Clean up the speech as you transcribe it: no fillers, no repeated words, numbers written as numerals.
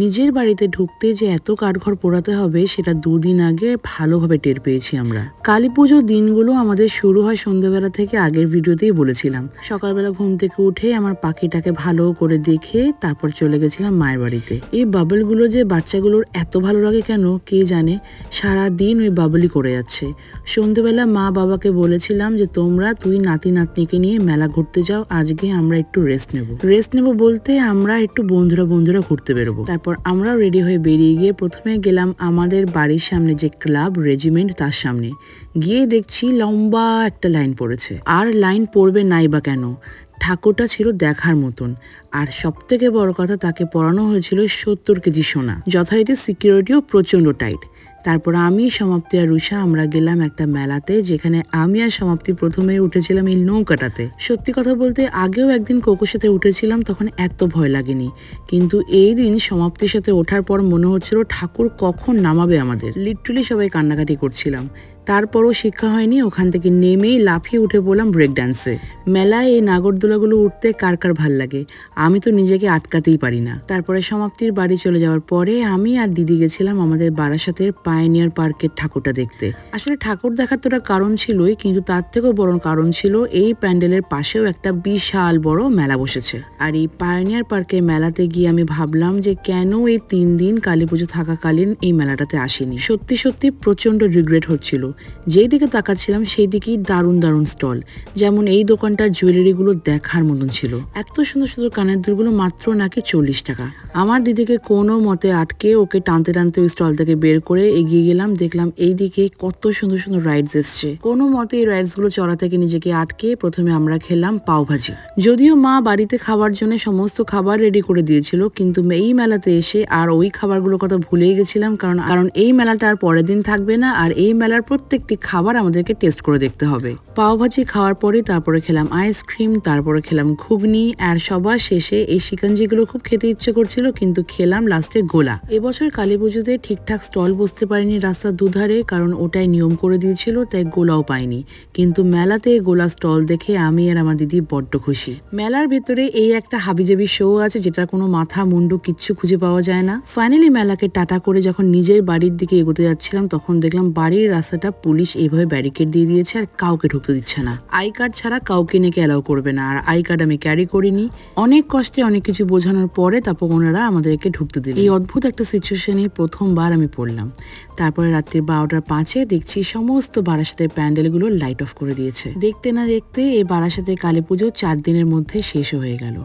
নিজের বাড়িতে ঢুকতে যে এত কাঠঘর পোড়াতে হবে সেটা 2 দিন আগে ভালোভাবে টের পেয়েছি আমরা। কালী পুজোর দিনগুলো আমাদের শুরু হয় সন্ধ্যাবেলা থেকে, আগের ভিডিওতেই বলেছিলাম। সকালবেলা ঘুম থেকে উঠে আমার পাখিটাকে ভালো করে দেখে তারপর চলে গেছিলাম মায়ের বাড়িতে। এই বাবলগুলো যে বাচ্চাগুলোর এত ভালো লাগে কেন কে জানে, সারা দিন ওই বাবলই করে যাচ্ছে। সন্ধ্যাবেলা মা বাবাকে বলেছিলাম যে তুই নাতি নাতনিকে নিয়ে মেলা ঘুরতে যাও, আজকে আমরা একটু রেস্ট নেব বলতে আমরা একটু বন্ধুরা ঘুরতে বেরোবো। তারপর আমরাও রেডি হয়ে বেরিয়ে গিয়ে প্রথমে গেলাম আমাদের বাড়ির সামনে যে ক্লাব রেজিমেন্ট তার সামনে। গিয়ে দেখছি লম্বা একটা লাইন পড়েছে। আর লাইন পড়বে নাই বা কেন, ঠাকুরটা ছিল দেখার মতন। আর সব থেকে বড় কথা, তাকে পরানো হয়েছিল 70 কেজি সোনা। যথারীতি সিকিউরিটিও প্রচন্ড টাইট। তারপর আমি, সমাপ্তি আর রুষা আমরা গেলাম একটা মেলাতে, যেখানে আমি আর সমাপ্তি প্রথমে উঠেছিলাম এই নৌকাটাতে। সত্যি কথা বলতে আগেও একদিন কোকোর সাথে উঠেছিলাম, তখন এত ভয় লাগেনি, কিন্তু এই দিন সমাপ্তির সাথে ওঠার পর মনে হচ্ছিল ঠাকুর কখন নামাবে আমাদের। লিটারালি সবাই কান্নাকাটি করছিলাম। তারপরও শিক্ষা হয়নি, ওখান থেকে নেমেই লাফিয়ে উঠে পড়লাম ব্রেক ডান্সে। মেলায় এই নাগরদোলাগুলো উঠতে কার কার ভাল লাগে, আমি তো নিজেকে আটকাতেই পারি না। তারপরে সমাপ্তির বাড়ি চলে যাওয়ার পরে আমি আর দিদি গেছিলাম আমাদের বারাসাতের পায়োনিয়ার পার্কের ঠাকুরটা দেখতে। আসলে ঠাকুর দেখার তো একটা কারণ ছিলই, কিন্তু তার থেকেও বড় কারণ ছিল এই প্যান্ডেলের পাশেও একটা বিশাল বড় মেলা বসেছে। আর এই পায়োনিয়ার পার্কের মেলাতে গিয়ে আমি ভাবলাম যে কেন এই 3 দিন কালী পুজো থাকাকালীন এই মেলাটাতে আসিনি। সত্যি সত্যি প্রচন্ড রিগ্রেট হচ্ছিল। যেই দিকে তাকাচ্ছিলাম সেই দিকেই দারুণ দারুণ স্টল, যেমন এই দোকানটার জুয়েলারিগুলো দেখার মতন ছিল। এত সুন্দর সুন্দর কানের দুলগুলো মাত্র নাকি 40 টাকা। আমার দিদিকে কোনো মতে আটকে ওকে টানতে টানতে ওই স্টল থেকে বের করে এগিয়ে গেলাম। দেখলাম এই দিকে কত সুন্দর সুন্দর রাইডস এসছে। কোনো মতে এই রাইডস গুলো চড়া থেকে নিজেকে আটকে প্রথমে আমরা খেলাম পাও ভাজি। যদিও মা বাড়িতে খাবার জন্য সমস্ত খাবার রেডি করে দিয়েছিল, কিন্তু এই মেলাতে এসে আর ওই খাবারগুলোর কথা ভুলেই গেছিলাম, কারণ এই মেলাটা আর পরের দিন থাকবে না, আর এই মেলার প্রত্যেকটি খাবার আমাদেরকে টেস্ট করে দেখতে হবে। পাও ভাজি খাওয়ার পরে তারপরে খেলাম আইসক্রিম, তারপরে খেলাম ঘুগনি, আর সবার শেষে এই শিকাঞ্জিগুলো খুব খেতে ইচ্ছে করছিল, কিন্তু খেলাম লাস্টে গোলা। এবছর কালী পুজোতে ঠিকঠাক স্টল বসতে পারিনি রাস্তার দুধারে, কারণ ওটাই নিয়ম করে দিয়েছিল, তাই গোলাও পাইনি। কিন্তু মেলাতে গোলা স্টল দেখে আমি আর আমার দিদি বড্ড খুশি। মেলার ভেতরে এই একটা হাবিজাবি শো আছে, যেটার কোনো মাথা মুন্ডু কিচ্ছু খুঁজে পাওয়া যায় না। ফাইনালি মেলাকে টাটা করে যখন নিজের বাড়ির দিকে এগোতে যাচ্ছিলাম, তখন দেখলাম বাড়ির রাস্তাটা পুলিশ এইভাবে ব্যারিকেড দিয়ে দিয়েছে আর কাউকে ঢুকতে দিচ্ছে না। আই কার্ড ছাড়া কাউকে নাকি অ্যালাউ করবে না, আর আই কার্ড আমি ক্যারি করিনি। অনেক কষ্টে অনেক কিছু বোঝানোর পরে তারপর ওনারা আমাদেরকে ঢুকতে দিল। এই অদ্ভুত একটা সিচুয়েশনে প্রথমবার আমি পড়লাম। তারপরে রাত্রি 12:05 দেখছি সমস্ত বারাসাতের প্যান্ডেলগুলো লাইট অফ করে দিয়েছে। দেখতে না দেখতে এই বারাসাতে কালী পুজো 4 দিনের মধ্যে শেষ হয়ে গেল।